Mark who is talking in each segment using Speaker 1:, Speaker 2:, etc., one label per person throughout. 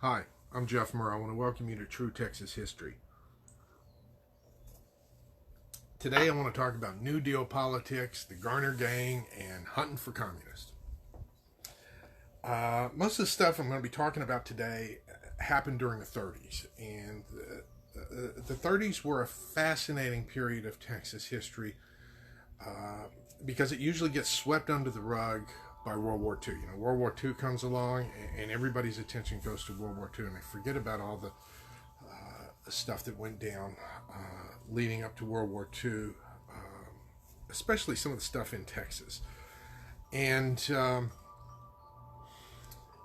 Speaker 1: Hi, I'm Jeff Murr. I want to welcome you to True Texas History. Today I want to talk about New Deal politics, the Garner Gang, and hunting for communists. Most of the stuff I'm going to be talking about today happened during the 30s, and the 30s were a fascinating period of Texas history because it usually gets swept under the rug by World War II. You know, World War II comes along, and everybody's attention goes to World War II, and they forget about all the stuff that went down leading up to World War II, especially some of the stuff in Texas. And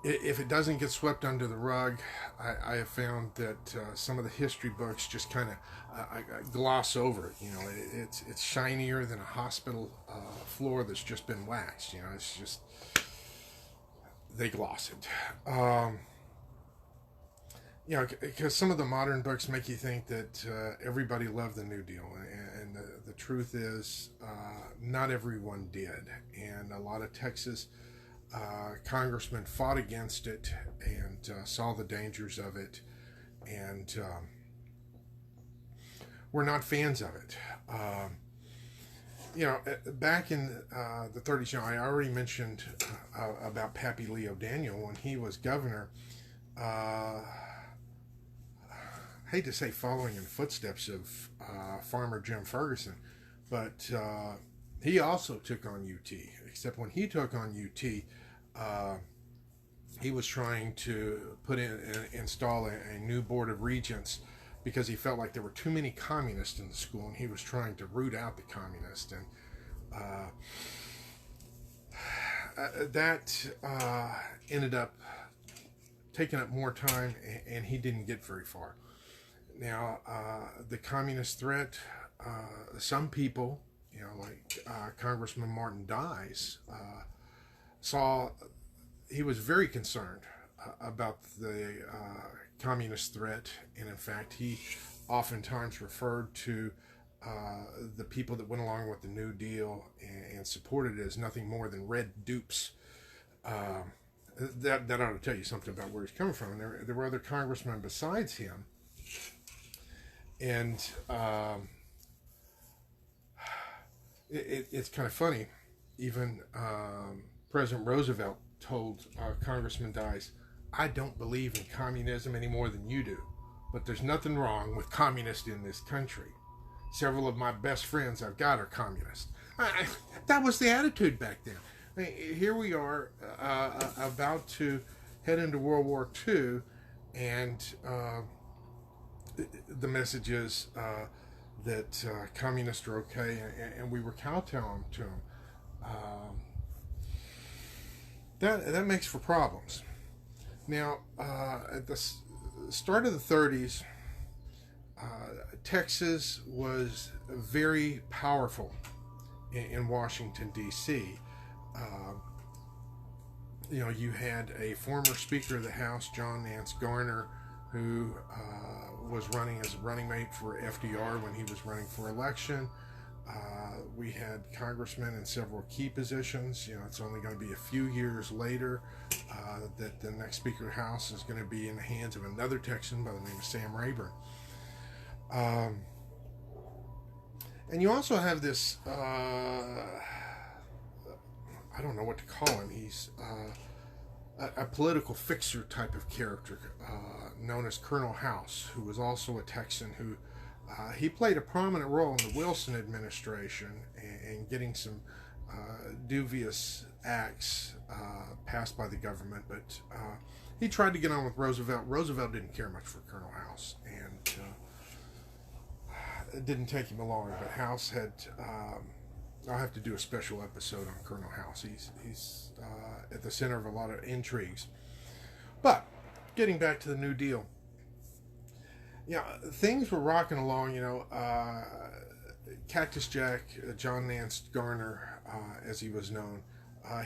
Speaker 1: if it doesn't get swept under the rug, I have found that some of the history books just kind of gloss over it. You know, it's shinier than a hospital floor that's just been waxed. You know, it's just they gloss it. You know, because some of the modern books make you think that everybody loved the New Deal, and the truth is, not everyone did, and a lot of Texas congressmen fought against it and saw the dangers of it, and were not fans of it. You know, back in the 30s, you know, I already mentioned about Pappy Leo Daniel when he was governor. Hate to say following in footsteps of Farmer Jim Ferguson, but he also took on UT. Except when he took on UT, he was trying to put in and install a new board of regents because he felt like there were too many communists in the school, and he was trying to root out the communists. And that ended up taking up more time, and he didn't get very far. Now, the communist threat, some people, you know, like Congressman Martin Dies, he was very concerned about the communist threat, and in fact, he oftentimes referred to the people that went along with the New Deal and supported it as nothing more than red dupes. That ought to tell you something about where he's coming from. And there were other congressmen besides him. And it's kind of funny. Even President Roosevelt told Congressman Dice, "I don't believe in communism any more than you do, but there's nothing wrong with communists in this country. Several of my best friends I've got are communists." That was the attitude back then. I mean, here we are about to head into World War II, and the message is that communists are okay, and we were kowtowing to them. That makes for problems. Now, at the start of the 30s, Texas was very powerful in Washington, D.C. You know, you had a former Speaker of the House, Nance Garner, who was running as a running mate for FDR when he was running for election. We had congressmen in several key positions. You know, it's only going to be a few years later that the next Speaker of the House is going to be in the hands of another Texan by the name of Sam Rayburn. And you also have this, I don't know what to call him. He's a political fixer type of character known as Colonel House, who was also a Texan who he played a prominent role in the Wilson administration and getting some dubious acts passed by the government, but he tried to get on with Roosevelt. Roosevelt didn't care much for Colonel House, and it didn't take him long, but House had I'll have to do a special episode on Colonel House. He's at the center of a lot of intrigues. But getting back to the New Deal, yeah, things were rocking along. You know, Cactus Jack, Nance Garner, as he was known,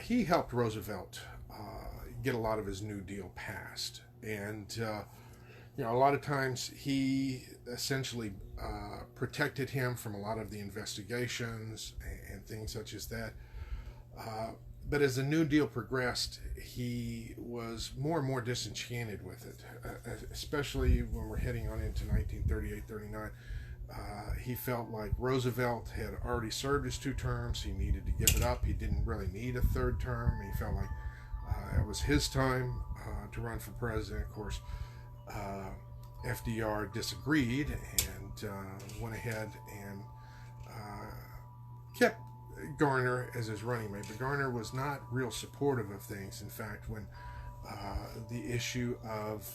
Speaker 1: he helped Roosevelt get a lot of his New Deal passed, and you know, a lot of times he essentially protected him from a lot of the investigations and things such as that. But as the New Deal progressed, he was more and more disenchanted with it, especially when we're heading on into 1938-39. He felt like Roosevelt had already served his 2 terms. He needed to give it up. He didn't really need a 3rd term. He felt like it was his time to run for president. Of course, FDR disagreed and went ahead and kept Garner as his running mate. But Garner was not real supportive of things. In fact, when the issue of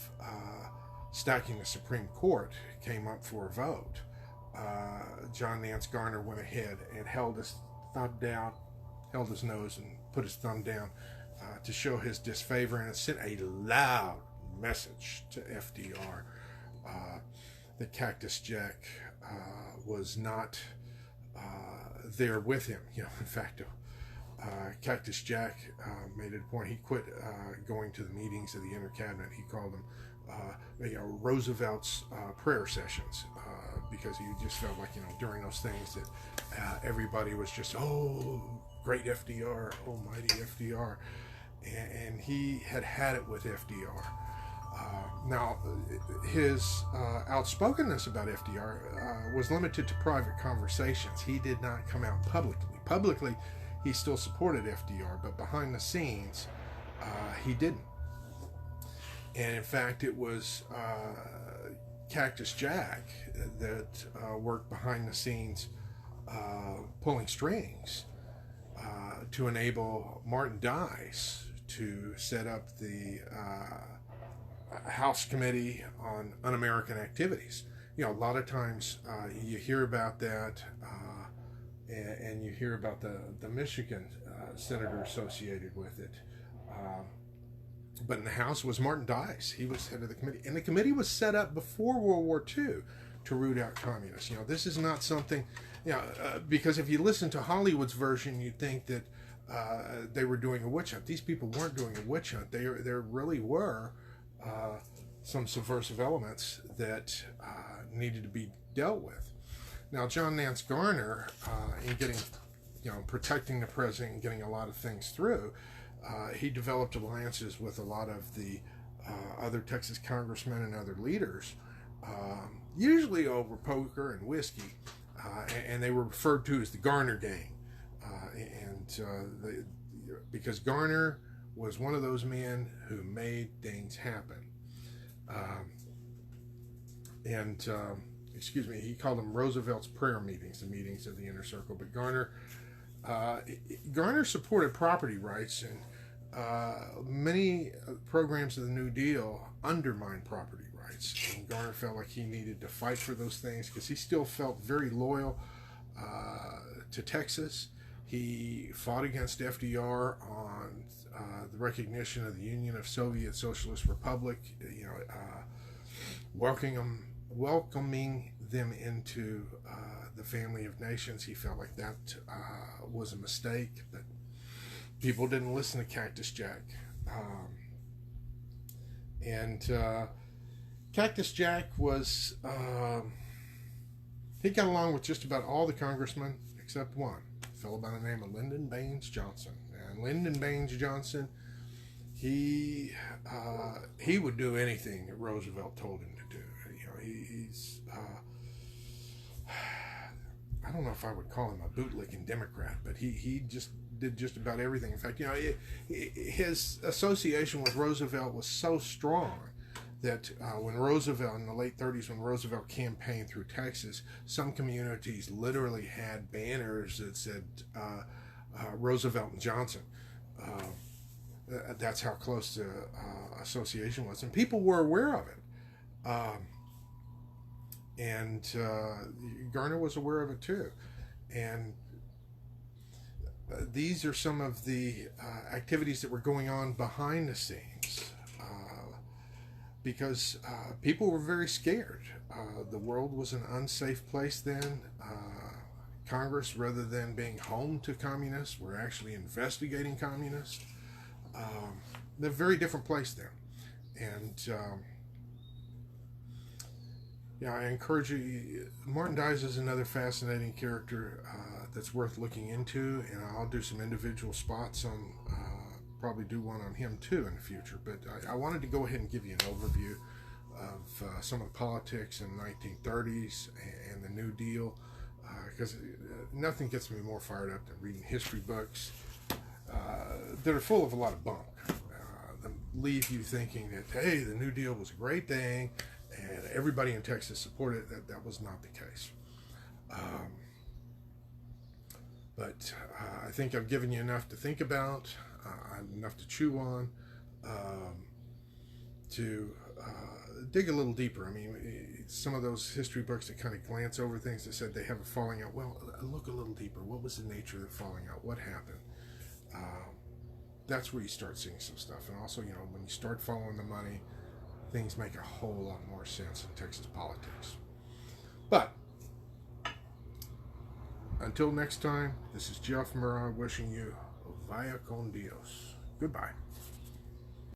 Speaker 1: stacking the Supreme Court came up for a vote, John Nance Garner went ahead and held his thumb down, held his nose, and put his thumb down to show his disfavor, and it sent a loud message to FDR that Cactus Jack was not there with him. You know, in fact, Cactus Jack made it a point. He quit going to the meetings of the Inner Cabinet. He called them Roosevelt's prayer sessions because he just felt like, during those things that everybody was just, oh, great FDR, almighty FDR. And he had it with FDR. Now, his outspokenness about FDR was limited to private conversations. He did not come out publicly. Publicly, he still supported FDR, but behind the scenes, he didn't. And in fact, it was Cactus Jack that worked behind the scenes, pulling strings to enable Martin Dice to set up the House Committee on Un-American Activities. A lot of times you hear about that, and you hear about the Michigan senator associated with it. But in the House was Martin Dice. He was head of the committee. And the committee was set up before World War II to root out communists. This is not something, because if you listen to Hollywood's version, you'd think that they were doing a witch hunt. These people weren't doing a witch hunt. There really were some subversive elements that needed to be dealt with. Now, John Nance Garner, in getting, protecting the president and getting a lot of things through, he developed alliances with a lot of the other Texas congressmen and other leaders, usually over poker and whiskey, and they were referred to as the Garner Gang. Because Garner was one of those men who made things happen. He called them Roosevelt's prayer meetings, the meetings of the inner circle. But Garner supported property rights, and many programs of the New Deal undermined property rights. And Garner felt like he needed to fight for those things because he still felt very loyal to Texas. He fought against FDR on the recognition of the Union of Soviet Socialist Republic, welcoming them into the family of nations. He felt like that was a mistake, but people didn't listen to Cactus Jack. Cactus Jack was, he got along with just about all the congressmen except one, a fellow by the name of Lyndon Baines Johnson. And Lyndon Baines Johnson, he would do anything that Roosevelt told him to do. He's I don't know if I would call him a bootlicking Democrat, but he just did just about everything. In fact, his association with Roosevelt was so strong that when Roosevelt, in the late 30s, when Roosevelt campaigned through Texas, some communities literally had banners that said Roosevelt and Johnson. That's how close the association was. And people were aware of it. And Garner was aware of it too. And these are some of the activities that were going on behind the scenes. Because people were very scared. The world was an unsafe place then. Congress, rather than being home to communists, were actually investigating communists. They're a very different place then. And, Yeah, I encourage you. Martin Dies is another fascinating character that's worth looking into, and I'll do some individual spots on, probably do one on him too in the future. But I wanted to go ahead and give you an overview of some of the politics in the 1930s and the New Deal, because nothing gets me more fired up than reading history books that are full of a lot of bunk. That leave you thinking that, hey, the New Deal was a great thing and everybody in Texas supported it. That was not the case. But I think I've given you enough to think about, enough to chew on, to dig a little deeper. I mean, some of those history books that kind of glance over things that said they have a falling out. Well, look a little deeper. What was the nature of the falling out? What happened? That's where you start seeing some stuff. And also, when you start following the money, things make a whole lot more sense in Texas politics. But until next time, this is Jeff Murrah wishing you Vaya con Dios. Goodbye.